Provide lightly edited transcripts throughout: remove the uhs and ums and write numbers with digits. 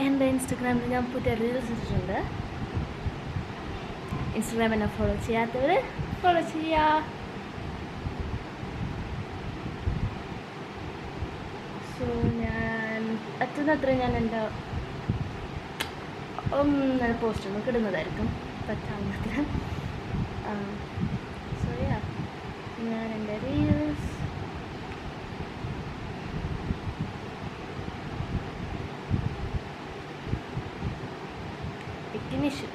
എൻ്റെ ഇൻസ്റ്റഗ്രാമിൽ ഞാൻ പുതിയ റീൽസ് ഇട്ടിട്ടുണ്ട്. ഇൻസ്റ്റഗ്രാം എന്നെ ഫോളോ ചെയ്യാത്തവർ ഫോളോ ചെയ്യുക. സോ ഞാൻ പറ്റുന്നത്ര ഞാൻ എൻ്റെ പോസ്റ്റ് ഒന്ന് ഇടുന്നതായിരിക്കും പറ്റാവുന്നത്ര. സോ ഞാൻ എൻ്റെ reels finish it.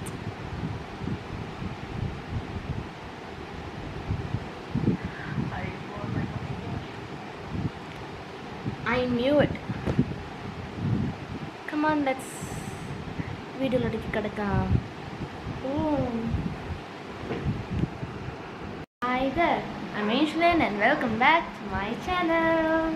I knew it. Come on, let's video loading kadakam. Hi there, I'm Angelin and welcome back to my channel.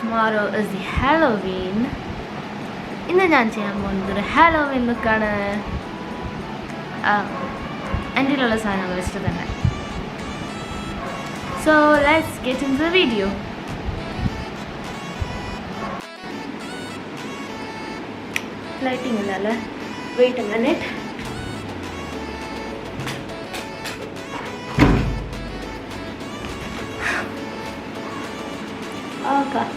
Tomorrow is the Halloween. ഇന്ന് ഞാൻ ചെയ്യാൻ പോകുന്നത് ഒരു ഹാലോവീൻ ലുക്കാണ്. എൻ്റെ ഉള്ള സാധനങ്ങൾ വെച്ചിട്ട് തന്നെ. So let's get into the video. Lighting ഇല്ലല്ലേ? Wait a minute. Okay.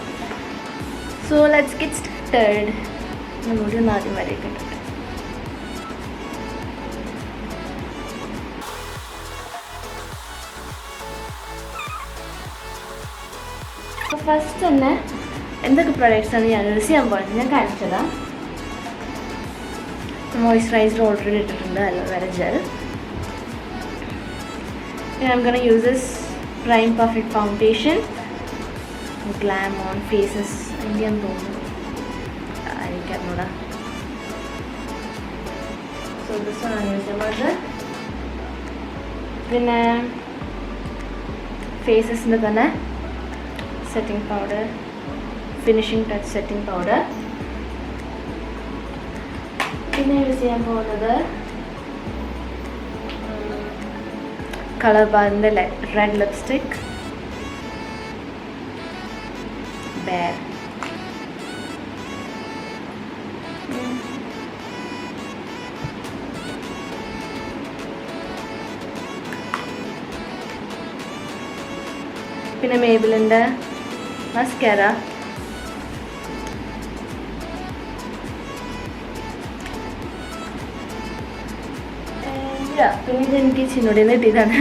So let's get started. ഞാൻ വീഡിയോ ആദ്യം വരയ്ക്കട്ടെ. ഫസ്റ്റ് തന്നെ എന്തൊക്കെ പ്രൊഡക്ട്സാണ് ഞാൻ യൂസ് ചെയ്യാൻ പോകുന്നത് ഞാൻ കാണിച്ചതാണ്. മോയ്സ്ചറൈസർ ഓൾറെഡി ഇട്ടിട്ടുണ്ട്, aloe vera gel. I'm gonna use this Prime Perfect Foundation. Glam on faces Indian തോന്നുന്നു, എനിക്കറിഞ്ഞൂടാ. സോ ദിസ് ആണ് യൂസ് ചെയ്യുന്നത്. പിന്നെ ഫേസസിൻ്റെ തന്നെ setting powder, finishing touch setting powder. പിന്നെ യൂസ് ചെയ്യാൻ പോകുന്നത് കളർ ബാറിൻ്റെ റെഡ് ലിപ്സ്റ്റിക് Bear. പിന്നെ മേബിലിൻ്റെ മസ്കാര. പിന്നെ ഇതെനിക്ക് ചിന്നോടിന്ന് കിട്ടിയതാണ്.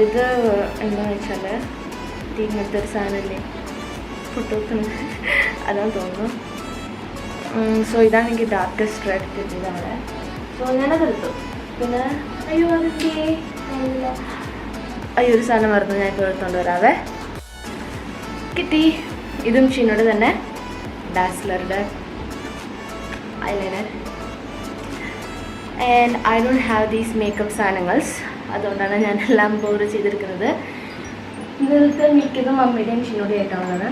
ഇത് എന്താണെന്ന് വെച്ചാൽ ഇങ്ങനത്തെ ഒരു സാധനമല്ലേ ഫുട്ടോക്കുന്നത്, അതാണ് തോന്നുന്നു. സോ ഇതാണ് എനിക്ക് ഡാർക്കസ്റ്റ് റെഡ് കിട്ടിയതാണ്. സോ ഞാനത് എടുത്തു. പിന്നെ ഒരു സാധനം മറന്നു, ഞാൻ ഇപ്പോൾ എടുത്തുകൊണ്ട് വരാവേ. കിട്ടി. ഇതും ഷീനോട് തന്നെ ഡാസ്ലറുടെ eyeliner. And I don't have these makeup സാധനങ്ങൾസ്, അതുകൊണ്ടാണ് ഞാൻ എല്ലാം ബോർ ചെയ്തെടുക്കുന്നത്. ഇതിലത്തെ മിക്കതും മമ്മിയുടെയും ഷീനോടെയും ആയിട്ടുള്ളതാണ്.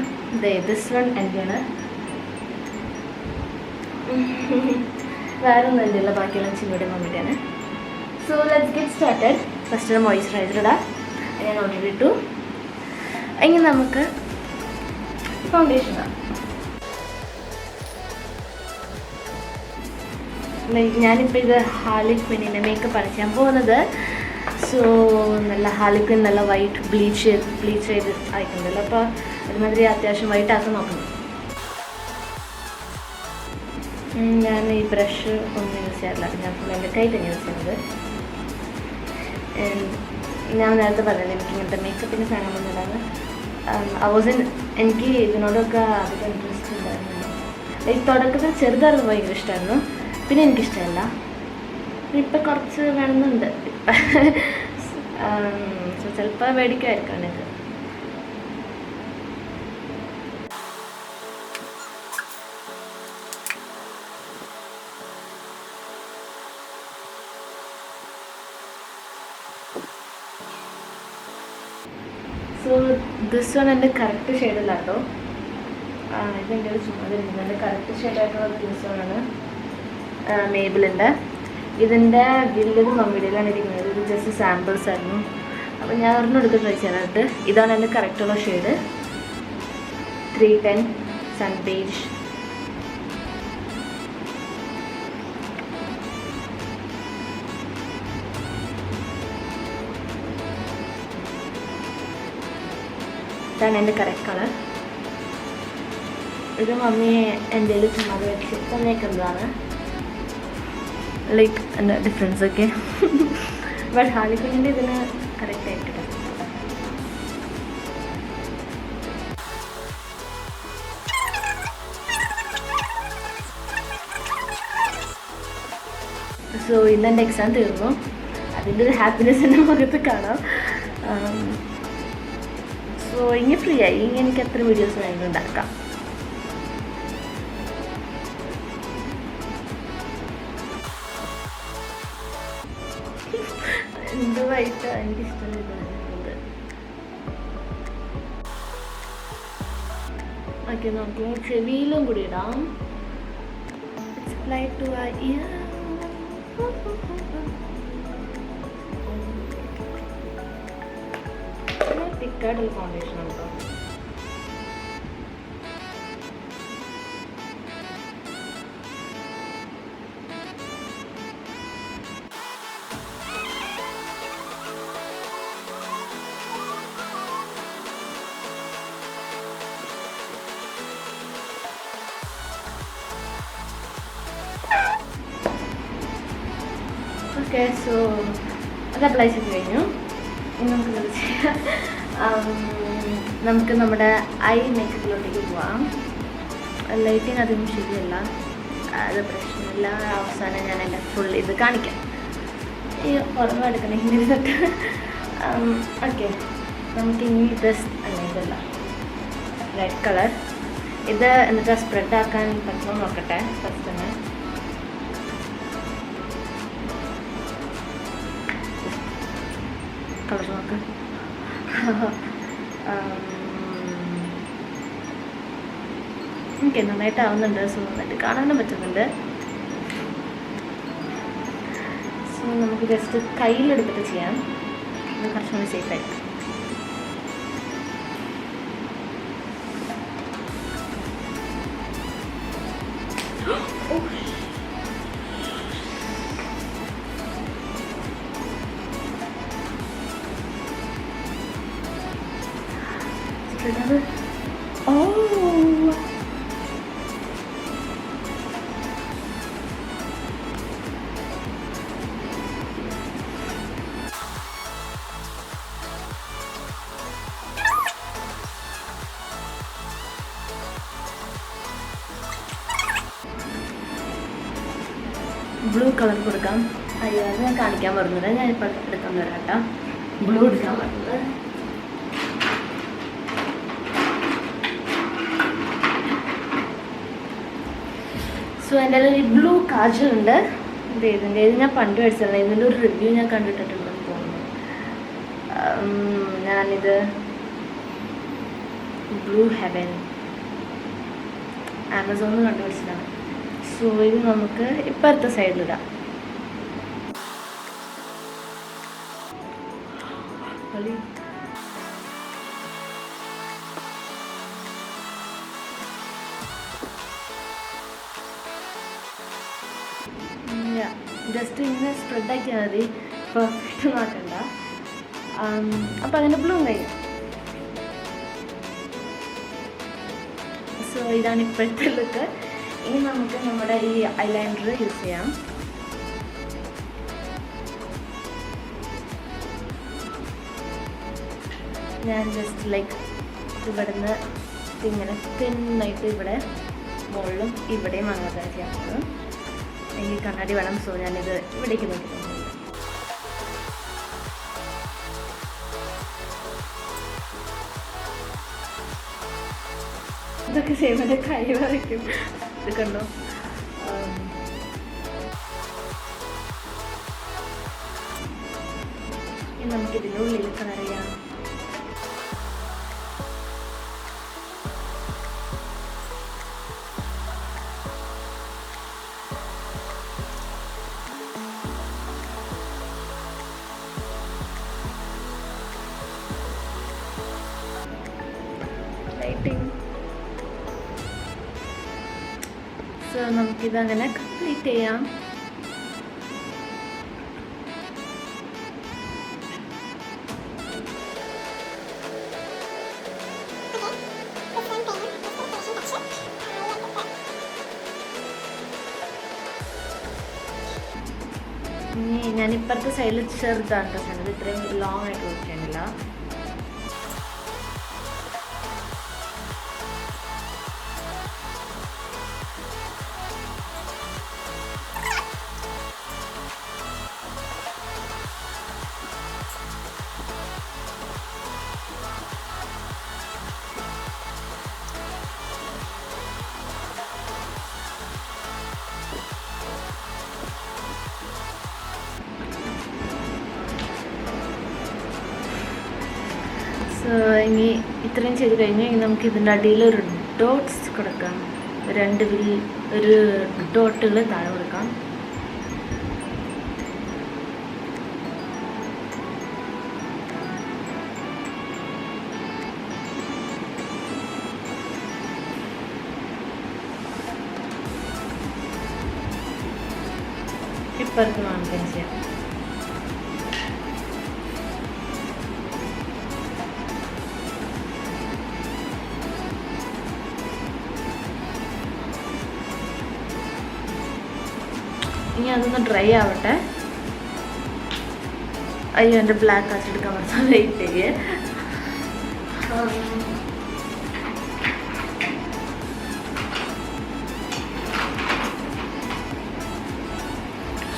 ദിസ് വൺ എൻ്റെയാണ്, വേറെ ഒന്നും എൻ്റെ ഉള്ള, ബാക്കിയെല്ലാം ഷീനോടെയും മമ്മിയുടെയാണ്. So let's get started. First moisturiser ഇടാം, ഞാൻ ഓൾറെഡി ഇട്ടു. ഇനി നമുക്ക് ഫൗണ്ടേഷൻ ഇടാം. ഞാനിപ്പോൾ ഇത് ഹാർലിക്വിന്നിൻ്റെ മേക്കപ്പാണ് ചെയ്യാൻ പോകുന്നത്. സോ നല്ല ഹാർലിക്വിൻ നല്ല വൈറ്റ് ബ്ലീച്ച് ചെയ്ത് ആയിട്ടുണ്ടല്ലോ, അപ്പോൾ അതുമാതിരി അത്യാവശ്യം വൈറ്റ് ആക്കാൻ നോക്കണം. ഞാൻ ഈ ബ്രഷ് ഒന്നും യൂസ് ചെയ്യാറില്ല, ഞാൻ ഫുൾ എൻ്റെ കയ്യിലാണ് യൂസ് ചെയ്യുന്നത്. ഞാൻ നേരത്തെ പറഞ്ഞില്ല എനിക്ക് ഇങ്ങനത്തെ മേക്കപ്പിൻ്റെ സാധനമൊന്നുമില്ലാതെ. എനിക്ക് ഇതിനോടൊക്കെ അധികം ഇൻട്രസ്റ്റ് ഉണ്ടായിരുന്നില്ല. ഈ തുടക്കത്തിൽ ചെറുതായിരുന്നു ഭയങ്കര ഇഷ്ടമായിരുന്നു, പിന്നെ എനിക്കിഷ്ടമല്ല. ഇപ്പം കുറച്ച് വേണമെന്നുണ്ട് ഇപ്പം. സോ ചിലപ്പോൾ മേടിക്കുമായിരിക്കും എനിക്ക്. ദിസ് വൺ എൻ്റെ കറക്റ്റ് ഷെയ്ഡല്ല കേട്ടോ. ഇതെൻ്റെ ഒരു ചുമതലയുണ്ട്. എൻ്റെ കറക്റ്റ് ഷെയ്ഡായിട്ടുള്ള ദിസ് വണ്ണാണ് മേബിളിൻ്റെ. ഇതിൻ്റെ ബില്ലത് മമ്മിയുടെയിലാണ് ഇരിക്കുന്നത്. ഇത് ജസ്റ്റ് സാമ്പിൾസ് ആയിരുന്നു. അപ്പോൾ ഞാൻ ഒരെണ്ണം എടുത്ത് ട്രൈ ചെയ്യാനായിട്ട്. ഇതാണ് എൻ്റെ കറക്റ്റുള്ള ഷെയ്ഡ് 310 സൺ ബേജ്. ഇതാണ് എൻ്റെ കറക്റ്റ് കളർ. ഇത് മമ്മി എൻ്റെ ചുമ്മാ വെച്ച് തന്നേക്കുന്നതാണ്. ലൈക്ക് എൻ്റെ ഡിഫറൻസ് ഒക്കെ. ബട്ട് ഹാലിക്കുഞ്ഞിൻ്റെ ഇതിന് കറക്റ്റായിട്ട് സോ ഇന്നെൻ്റെ എക്സാം തീർന്നു. അതിൻ്റെ ഒരു ഹാപ്പിനെസ് എൻ്റെ മുഖത്ത് കാണാം. സോ ഇനി ഫ്രീ ആയി. ഇനി എനിക്ക് എത്ര വീഡിയോസ് വേണമെങ്കിലും ഉണ്ടാക്കാം. എന്തുമായിട്ട് എനിക്കിഷ്ടമില്ല. ഓക്കെ, നമുക്ക് ചെവിയിലും കൂടി ഇടാം. തിക്കായിട്ടുള്ള ഫൗണ്ടേഷൻ ആണ് കേട്ടോ. ഓക്കെ, സോ അത് അപ്ലൈ ചെയ്ത് കഴിഞ്ഞു. ഇനി നമുക്ക് നമ്മുടെ ഐ മേക്കപ്പിലോട്ടേക്ക് പോവാം. ലൈറ്റിങ് അതൊന്നും ശരിയല്ല, അത് പ്രശ്നമില്ല. അവസാനം ഞാൻ എൻ്റെ ഫുൾ ഇത് കാണിക്കാം. ഈ ഓർമ്മ എടുക്കണം ഇങ്ങനെ തൊട്ട്. ഓക്കെ, നമുക്ക് ഇനി ഡ്രസ് അല്ല, ഇതല്ല റെഡ് കളർ. ഇത് എന്നിട്ട് സ്പ്രെഡ് ആക്കാൻ പറ്റുമോ നോക്കട്ടെ ഫസ്റ്റ് തന്നെ. കളർ നോക്ക്. ഓക്കെ, നന്നായിട്ടാവുന്നുണ്ട്. സോ നന്നായിട്ട് കാണാനും പറ്റുന്നുണ്ട്. സോ നമുക്ക് ജസ്റ്റ് കയ്യിലെടുത്തിട്ട് ചെയ്യാം. അത് കുറച്ചുകൂടി സേഫായിരിക്കും. ബ്ലൂ കളർ കൊടുക്കാം. അയ്യോ, അത് ഞാൻ കാണിക്കാൻ പറഞ്ഞത്. ഞാനിപ്പോൾ എടുക്കാൻ വരാം കേട്ടോ. ബ്ലൂ എടുക്കാൻ പറഞ്ഞത്. സോ എൻ്റെ ഈ ബ്ലൂ കാജലുണ്ട്. ഇതിൻ്റെ ഇത് ഞാൻ പണ്ട് മേടിച്ചതല്ല. ഇതിൻ്റെ ഒരു റിവ്യൂ ഞാൻ കണ്ടിട്ടുണ്ടെന്ന് തോന്നുന്നു. ഞാനിത് ബ്ലൂ ഹെവൻ ആമസോണിൽ നിന്ന് കണ്ടുപിടിച്ചതാണ്. സോ ഇത് നമുക്ക് ഇപ്പുറത്തെ സൈഡിലിടാം. ജസ്റ്റ് ഇങ്ങനെ സ്പ്രെഡാക്കിയാൽ മതി, പെർഫെക്റ്റ് നോക്കണ്ട. അപ്പം അതിൻ്റെ ബ്ലൂ കഴിഞ്ഞു. സോ ഇതാണ് ഇപ്പോഴത്തെ ലുക്ക്. ഇനി നമുക്ക് നമ്മുടെ ഈ ഐലൈനർ യൂസ് ചെയ്യാം. ഞാൻ ജസ്റ്റ് ലൈക്ക് ഇവിടുന്ന് ഇങ്ങനെ തിന്നായിട്ട് ഇവിടെ മുകളിലും ഇവിടെയും അങ്ങനെ ചെയ്യാം. എനിക്ക് കണ്ണാടി വേണം. സോ ഞാനിത് ഇവിടേക്ക് നോക്കിയിട്ടുണ്ട്. ഇതൊക്കെ ചെയ്യുമ്പോൾ കൈ വരയ്ക്കും. ഇത് കണ്ടോ? ഇനി നമുക്കിതിനുള്ളിൽ കളർ ചെയ്യാം. സോ നമുക്കിതങ്ങനെ കംപ്ലീറ്റ് ചെയ്യാം. ഇനി ഞാനിപ്പുറത്തെ സൈഡിൽ ചെറുതാണ് ചെയ്യേണ്ടത്, ഇത്രയും ലോങ് ആയിട്ട് കൊടുക്കേണ്ടില്ല. ഇനി ഇത്രയും ചെയ്ത് കഴിഞ്ഞ് ഇനി നമുക്ക് ഇതിൻ്റെ അടിയിൽ ഒരു ഡോട്ട്സ് കൊടുക്കാം. ഒരു ഡോട്ടുകൾ താഴെ കൊടുക്കാം. ഇപ്പുറത്ത് നമുക്ക് ചെയ്യാം. ഇനി അതൊന്ന് ഡ്രൈ ആവട്ടെ. അയ്യോ, എൻ്റെ ബ്ലാക്ക് കാസ്റ്റ് എടുക്കാൻ പറ്റുന്ന വെയിറ്റ് ചെയ്യേ.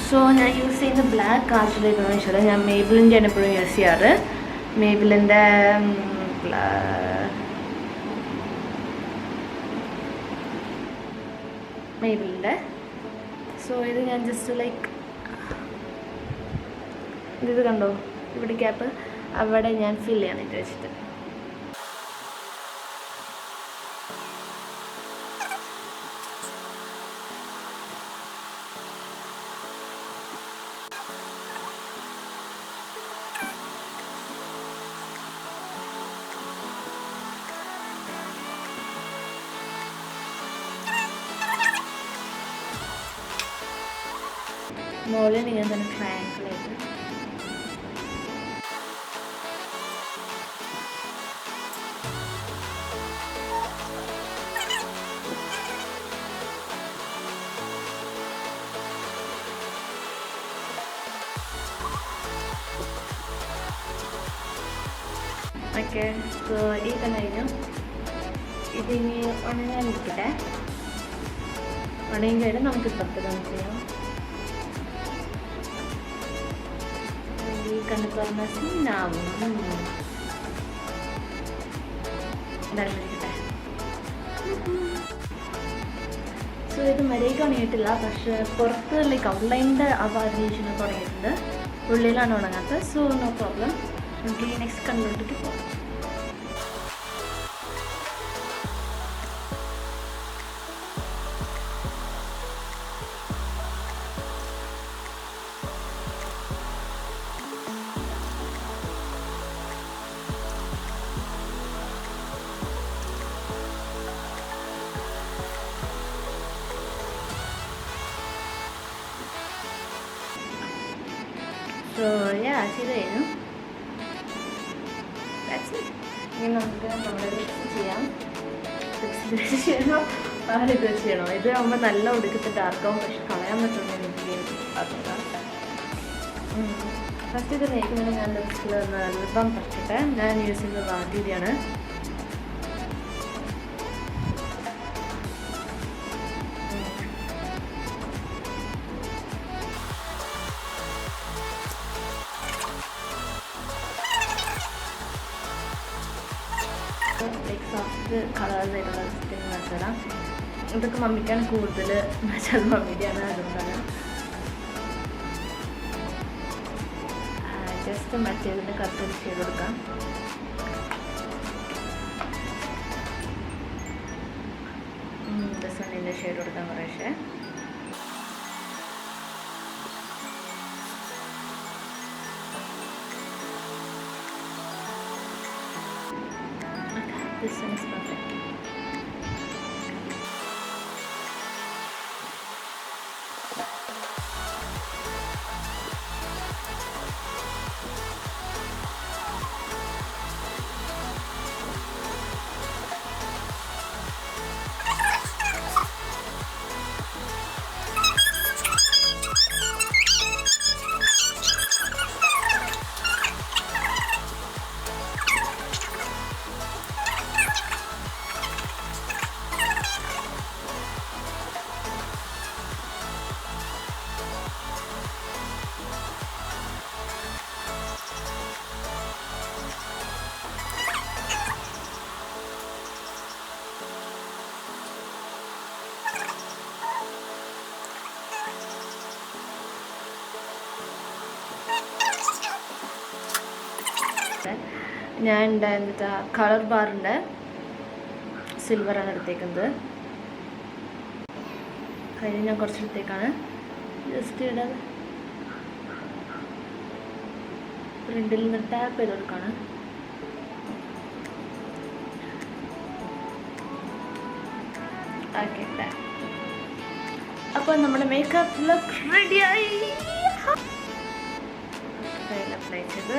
സോ ഞാൻ യൂസ് ചെയ്യുന്ന ബ്ലാക്ക് കാസ്റ്റിലേക്ക് വെച്ചാൽ ഞാൻ മേബിളിൻ്റെ ആണ് എപ്പോഴും യൂസ് ചെയ്യാറ്. മേബിളിൻ്റെ സോ ഇത് ഞാൻ ജസ്റ്റ് ലൈക്ക് ഇത് കണ്ടോ, ഇവിടെ ക്യാപ്പ് അവിടെ ഞാൻ ഫിൽ ചെയ്യാനായിട്ട് വെച്ചിട്ട്. മുകളിൽ നിങ്ങൾ തന്നെ ട്രയാങ്കിൾ ചെയ്ത് ഓക്കെ. സോ ഈ തന്നെ കഴിഞ്ഞു. ഇതിനി ഉണങ്ങാനിരിക്കട്ടെ. ഉണങ്ങി കഴിഞ്ഞാൽ നമുക്ക് ഇപ്പുറത്ത് ചെയ്യാം. കണ്ടു പറഞ്ഞ സീനാവും. സോ ഇത് മര്യാദയ്ക്ക് ഉണങ്ങിയിട്ടില്ല, പക്ഷെ പുറത്ത് ലൈക്ക് ഔട്ട്ലൈൻ്റെ ആ വാരിയേഷനൊക്കെ ഉണങ്ങിയിട്ടുണ്ട്, ഉള്ളിലാണ് ഉണങ്ങാത്തത്. So no problem. നമുക്ക് നെക്സ്റ്റ് കണ്ടിട്ട് പോകാം. സോ ചെയ്ത് കഴിഞ്ഞു. ഇനി നമുക്ക് നമ്മുടെ മിക്സ് ചെയ്യാം. മിക്സ് ചെയ്യണോ ഇത് ചെയ്യണോ? ഇത് ആകുമ്പോൾ നല്ല ഒടുക്കത്തെ ഡാർക്കാവും, പക്ഷെ കളയാൻ പറ്റുമെന്ന് എനിക്ക് അറിയില്ല. ഫസ്റ്റ് ഇത് മേക്കുന്നതിന് ഞാൻ ലിപ്സിൽ ലിബം പറ്റിട്ട് ഞാൻ യൂസ് ചെയ്യുന്നത് വാട്ടിയാണ്. ലൈക്ക് സോഫ്റ്റ് കളേഴ്സായിട്ടുള്ള സ്കിൻ മെത്തേഡാ. ഇതൊക്കെ മമ്മിക്കാണ് കൂടുതൽ മെച്ചത്, മമ്മിയുടെയാണ്. അതുകൊണ്ടാണ് ജസ്റ്റ് മറ്റേതിന് കറക്റ്റ് ചെയ്ത് കൊടുക്കാം. സണ്ണിൻ്റെ ഷെയ്ഡ് കൊടുക്കാൻ കുറേശ്ശെ. This one is perfect. ഞാൻ എന്താ കളർ ബാറിൻ്റെ സിൽവറാണ് എടുത്തേക്കുന്നത്. കയ്യിൽ ഞാൻ കുറച്ചെടുത്തേക്കാണ്. ജസ്റ്റ് ഇടാൻ ഫ്രണ്ടിൽ നിന്ന് ടാപ്പ് ചെയ്ത് കൊടുക്കുകയാണ്. ഓക്കെ, അപ്പോൾ നമ്മുടെ മേക്കപ്പ് ലുക്ക് റെഡിയായി. കയ്യിൽ അപ്ലൈ ചെയ്ത്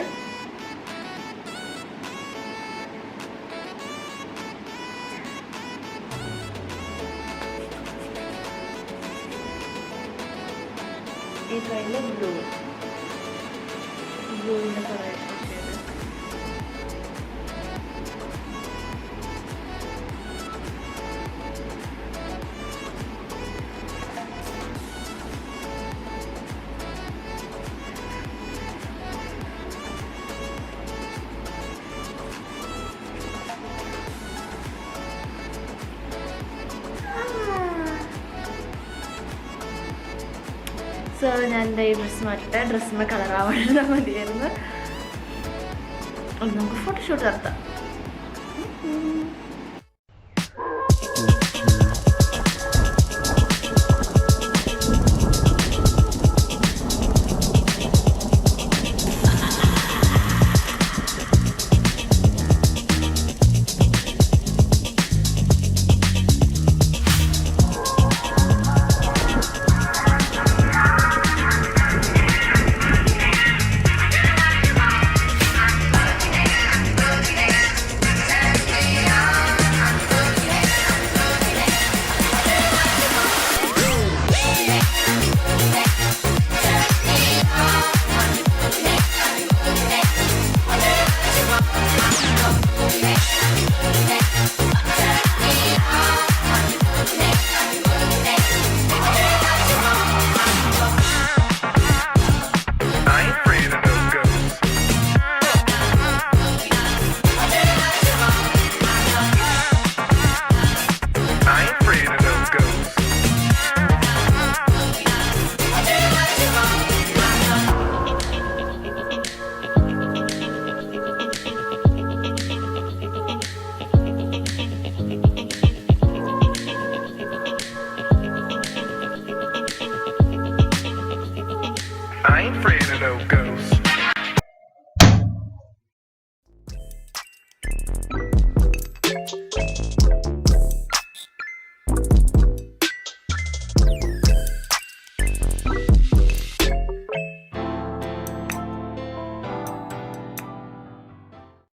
ഈ കയ്യിൽ ബ്ലൂവിൻ്റെ കുറേ ചെയ്ത് സോ ഞാൻ എൻ്റെ ഈ ഡ്രസ്സ് മാറ്റിയിട്ട് ഡ്രസ്സിന് കളറാവാൻ മതിയായിരുന്നു. നമുക്ക് ഫോട്ടോഷൂട്ട് നടത്താം. I ain't afraid of no ghosts.